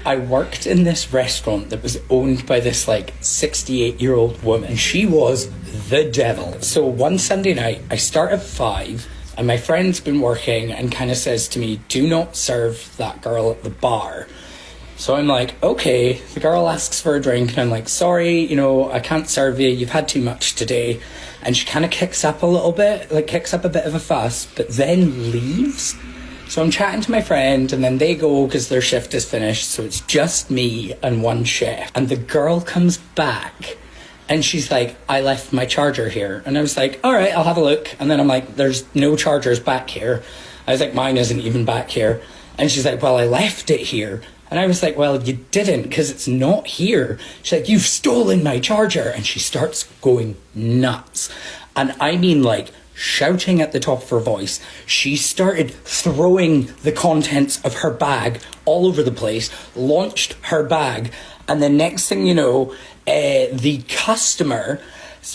I worked in this restaurant that was owned by this like 68-year-old woman. She was the devil. So one Sunday night, I start at 5, and my friend's been working and kind of says to me, do not serve that girl at the bar. So I'm like, okay. The girl asks for a drink, and I'm like, sorry, you know, I can't serve you. You've had too much today. And she kind of kicks up a little bit, like kicks up a bit of a fuss, but then leaves. So I'm chatting to my friend, and then they go because their shift is finished. So it's just me and one chef. And the girl comes back, and she's like, I left my charger here. And I was like, all right, I'll have a look. And then I'm like, there's no chargers back here. I was like, mine isn't even back here. And she's like, well, I left it here. And I was like, well, you didn't, because it's not here. She's like, you've stolen my charger. And she starts going nuts. And I mean, like, shouting at the top of her voice. She started throwing the contents of her bag all over the place, launched her bag, and the next thing you know, the customer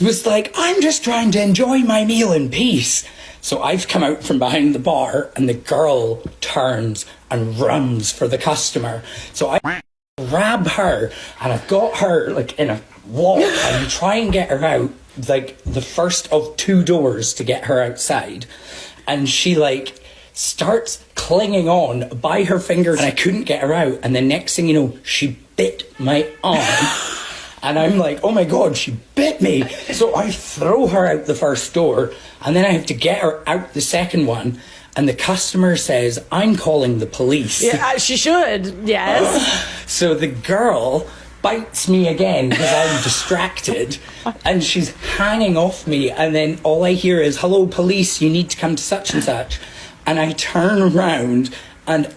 was like, I'm just trying to enjoy my meal in peace. So I've come out from behind the bar, and the girl turns and runs for the customer. So I grab her, and I've got her like in a walk, and try and get her out, like the first of 2 doors to get her outside. And she like starts clinging on by her fingers, and I couldn't get her out. And the next thing you know, she bit my arm. And I'm like, oh my God, she bit me. So I throw her out the first door, and then I have to get her out the second one. And the customer says, I'm calling the police. Yeah, she should, yes. So the girl bites me again because I'm distracted, and she's hanging off me. And then all I hear is, hello, police, you need to come to such and such. And I turn around, and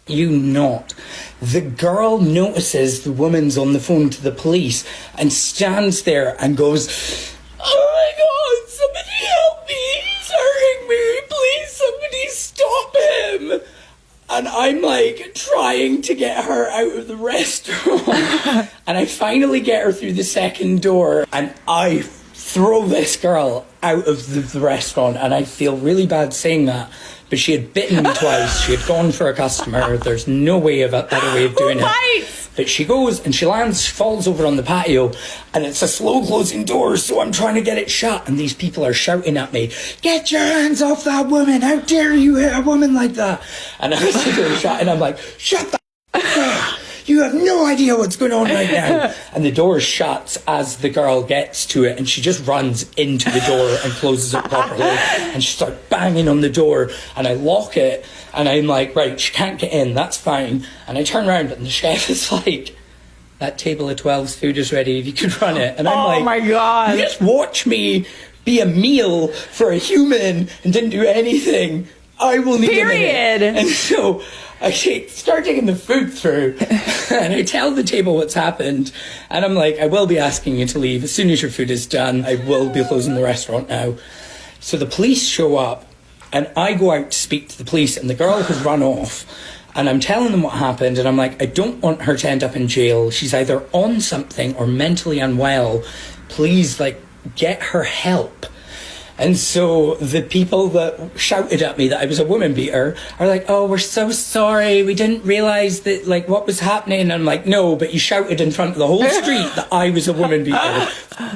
you not. The girl notices the woman's on the phone to the police and stands there and goes, oh my God, somebody help me, he's hurting me, please somebody stop him. And I'm like trying to get her out of the restaurant. And I finally get her through the second door, and I throw this girl out of the restaurant. And I feel really bad saying that, but she had bitten me twice. She had gone for a customer. There's no way of a better way of doing it. But she goes and she lands, falls over on the patio, and it's a slow closing door, so I'm trying to get it shut. And these people are shouting at me, get your hands off that woman. How dare you hit a woman like that? And I was sitting there shouting, I'm like, shut the up. You have no idea what's going on right now. And the door shuts as the girl gets to it, and she just runs into the door and closes it properly. And she starts banging on the door, and I lock it, and I'm like, right, she can't get in, that's fine. And I turn around, and the chef is like, that table of 12's food is ready, if you could run it. And I'm like, oh my God. You just watch me be a meal for a human and didn't do anything. I will need a minute. And so I start taking the food through, and I tell the table what's happened, and I'm like, I will be asking you to leave as soon as your food is done. I will be closing the restaurant now. So the police show up, and I go out to speak to the police, and the girl has run off, and I'm telling them what happened, and I'm like, I don't want her to end up in jail. She's either on something or mentally unwell. Please, like, get her help. And so the people that shouted at me that I was a woman beater are like, oh, we're so sorry. We didn't realise that, like, what was happening. And I'm like, no, but you shouted in front of the whole street that I was a woman beater.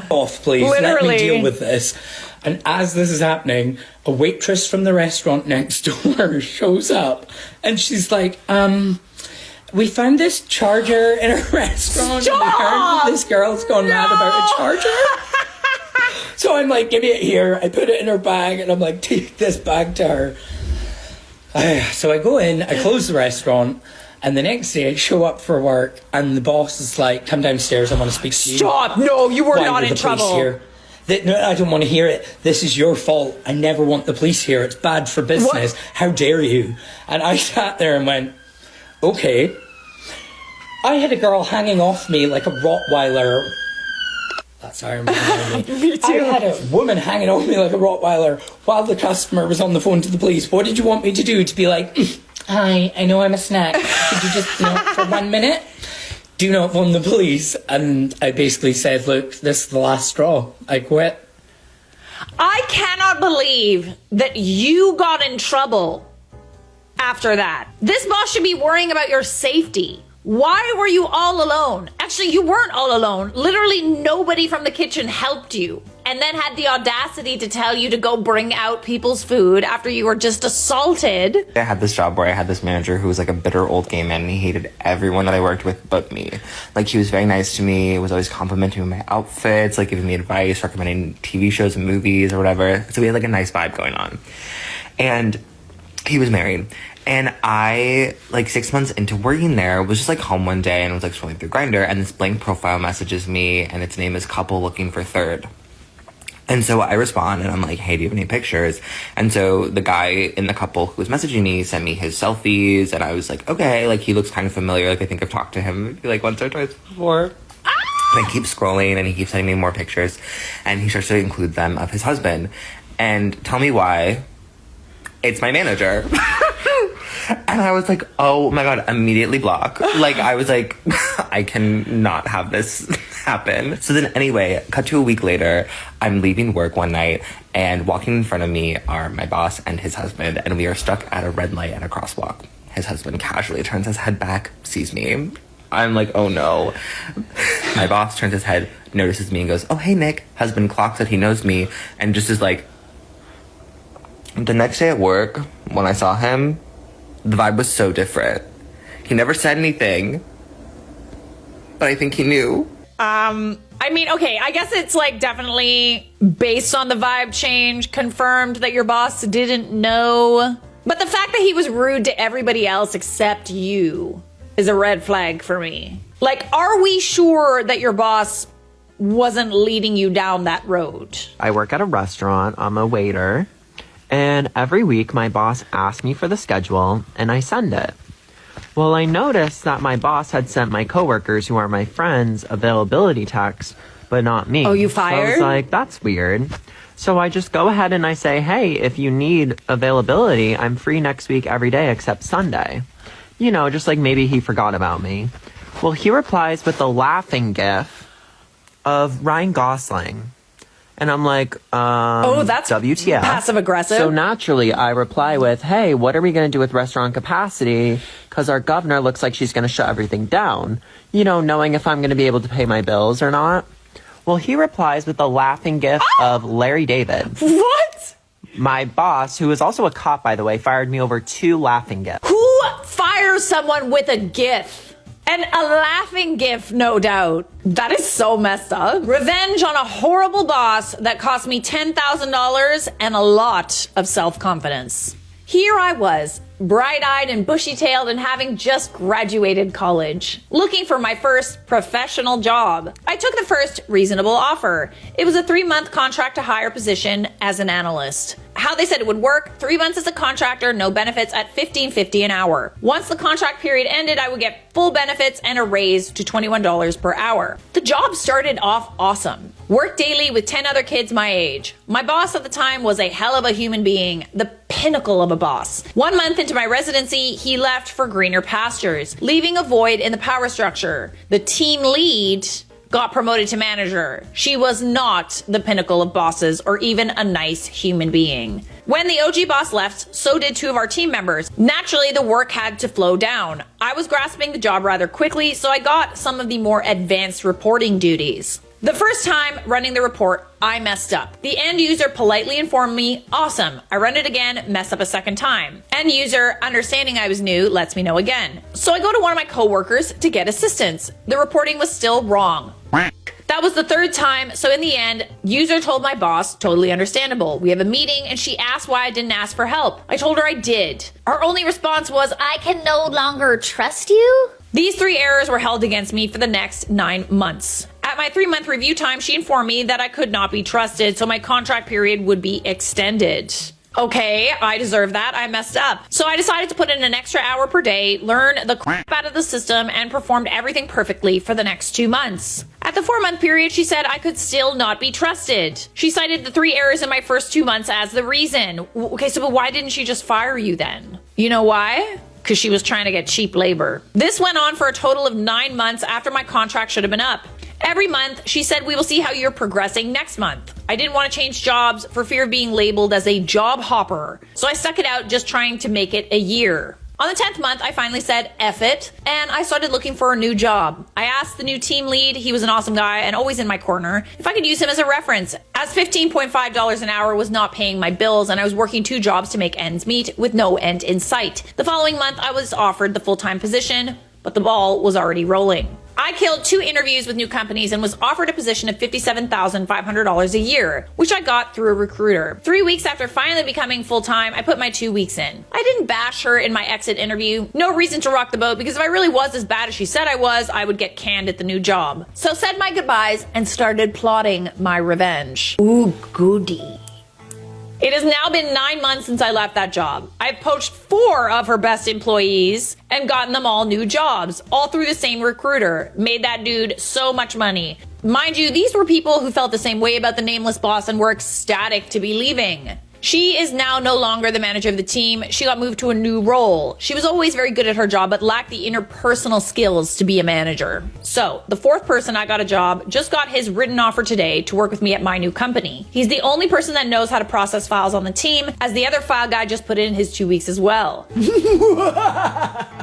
Off, please. Literally. Let me deal with this. And as this is happening, a waitress from the restaurant next door shows up, and she's like, we found this charger in a restaurant. Stop! And we heard that this girl's gone mad about a charger. So I'm like, give me it here. I put it in her bag, and I'm like, take this bag to her. So I go in, I close the restaurant, and the next day I show up for work, and the boss is like, come downstairs, I want to speak to you. Stop! No, you were not in trouble. Here? No, I don't want to hear it. This is your fault. I never want the police here. It's bad for business. What? How dare you? And I sat there and went, okay. I had a girl hanging off me like a Rottweiler. That's Iron Man. Me too. I had a woman hanging off me like a Rottweiler while the customer was on the phone to the police. What did you want me to do? To be like, hi, I know I'm a snack. Could you just, for 1 minute? Do not phone the police. And I basically said, look, this is the last straw. I quit. I cannot believe that you got in trouble after that. This boss should be worrying about your safety. Why were you all alone? Actually, you weren't all alone. Literally nobody from the kitchen helped you. And then had the audacity to tell you to go bring out people's food after you were just assaulted. I had this job where I had this manager who was like a bitter old gay man, and he hated everyone that I worked with but me. Like, he was very nice to me, was always complimenting my outfits, like giving me advice, recommending TV shows and movies or whatever. So we had like a nice vibe going on. And he was married. And I, like 6 months into working there, was just like home one day and was like scrolling through Grindr, and this blank profile messages me, and its name is couple looking for third. And so I respond and I'm like, hey, do you have any pictures? And so the guy in the couple who was messaging me sent me his selfies, and I was like, okay, like he looks kind of familiar. Like I think I've talked to him maybe like once or twice before. And I keep scrolling and he keeps sending me more pictures, and he starts to include them of his husband. And tell me why. It's my manager. And I was like, oh my God, immediately block. Like, I was like, I cannot have this happen. So then anyway, cut to a week later, I'm leaving work one night, and walking in front of me are my boss and his husband, and we are stuck at a red light at a crosswalk. His husband casually turns his head back, sees me. I'm like, oh no. My boss turns his head, notices me, and goes, oh, hey, Nick. Husband clocks that he knows me, and just is like, the next day at work, when I saw him, the vibe was so different. He never said anything, but I think he knew. I mean, okay, I guess it's like definitely based on the vibe change, confirmed that your boss didn't know. But the fact that he was rude to everybody else except you is a red flag for me. Like, are we sure that your boss wasn't leading you down that road? I work at a restaurant. I'm a waiter. And every week my boss asks me for the schedule and I send it. Well, I noticed that my boss had sent my coworkers, who are my friends, availability texts, but not me. Oh, you So I fired? was like, that's weird. So I just go ahead and I say, hey, if you need availability, I'm free next week every day except Sunday. You know, just like maybe he forgot about me. Well, he replies with a laughing gif of Ryan Gosling. And I'm like, Oh, that's WTF. passive aggressive. So naturally, I reply with, hey, what are we going to do with restaurant capacity? Because our governor looks like she's going to shut everything down. You know, knowing if I'm going to be able to pay my bills or not. Well, he replies with a laughing gif of Larry David. What? My boss, who is also a cop, by the way, fired me over 2 laughing gifs. Who fires someone with a gif? And a laughing gif, no doubt. That is so messed up. Revenge on a horrible boss that cost me $10,000 and a lot of self-confidence. Here I was, bright-eyed and bushy-tailed and having just graduated college, looking for my first professional job. I took the first reasonable offer. It was a 3-month contract to hire position as an analyst. How they said it would work: 3 months as a contractor, no benefits at $15.50 an hour. Once the contract period ended, I would get full benefits and a raise to $21 per hour. The job started off awesome. Worked daily with 10 other kids my age. My boss at the time was a hell of a human being, the pinnacle of a boss. 1 month into my residency, he left for greener pastures, leaving a void in the power structure. The team lead got promoted to manager. She was not the pinnacle of bosses or even a nice human being. When the OG boss left, so did 2 of our team members. Naturally, the work had to flow down. I was grasping the job rather quickly, so I got some of the more advanced reporting duties. The first time running the report, I messed up. The end user politely informed me, awesome. I run it again, mess up a second time. End user, understanding I was new, lets me know again. So I go to one of my coworkers to get assistance. The reporting was still wrong. That was the 3rd time, so in the end, user told my boss, totally understandable. We have a meeting and she asked why I didn't ask for help. I told her I did. Her only response was, I can no longer trust you. These 3 errors were held against me for the next 9 months. At my 3-month review time, she informed me that I could not be trusted, so my contract period would be extended. Okay, I deserve that. I messed up. So I decided to put in an extra hour per day, learn the crap out of the system, and performed everything perfectly for the next 2 months. At the 4-month period, she said I could still not be trusted. She cited the 3 errors in my first 2 months as the reason. Okay, so but why didn't she just fire you then? You know why? Because she was trying to get cheap labor. This went on for a total of 9 months after my contract should have been up. Every month, she said, we will see how you're progressing next month. I didn't want to change jobs for fear of being labeled as a job hopper. So I stuck it out, just trying to make it a year. On the 10th month, I finally said, F it, and I started looking for a new job. I asked the new team lead, he was an awesome guy and always in my corner, if I could use him as a reference, as $15.5 an hour was not paying my bills and I was working 2 jobs to make ends meet with no end in sight. The following month, I was offered the full-time position, but the ball was already rolling. I killed 2 interviews with new companies and was offered a position of $57,500 a year, which I got through a recruiter. 3 weeks after finally becoming full-time, I put my 2 weeks in. I didn't bash her in my exit interview. No reason to rock the boat, because if I really was as bad as she said I would get canned at the new job. So said my goodbyes and started plotting my revenge. Ooh, goody. It has now been 9 months since I left that job. I've poached 4 of her best employees and gotten them all new jobs, all through the same recruiter. Made that dude so much money. Mind you, these were people who felt the same way about the nameless boss and were ecstatic to be leaving. She is now no longer the manager of the team. She got moved to a new role. She was always very good at her job, but lacked the interpersonal skills to be a manager. So, the 4th person I got a job just got his written offer today to work with me at my new company. He's the only person that knows how to process files on the team, as the other file guy just put in his 2 weeks as well.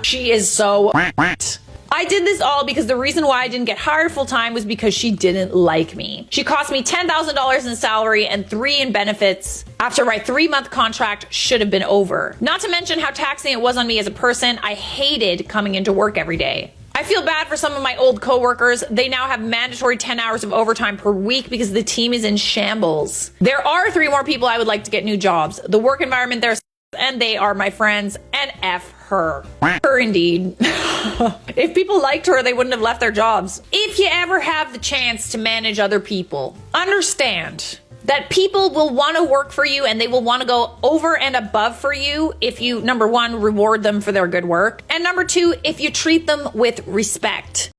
She is so I did this all because the reason why I didn't get hired full-time was because she didn't like me. She cost me $10,000 in salary and $3,000 in benefits after my 3-month contract should have been over. Not to mention how taxing it was on me as a person. I hated coming into work every day. I feel bad for some of my old coworkers. They now have mandatory 10 hours of overtime per week because the team is in shambles. There are 3 more people I would like to get new jobs. The work environment there, and they are my friends, and F her. Her indeed. If people liked her, they wouldn't have left their jobs. If you ever have the chance to manage other people, understand that people will want to work for you and they will want to go over and above for you if you, number 1, reward them for their good work, and number 2, if you treat them with respect.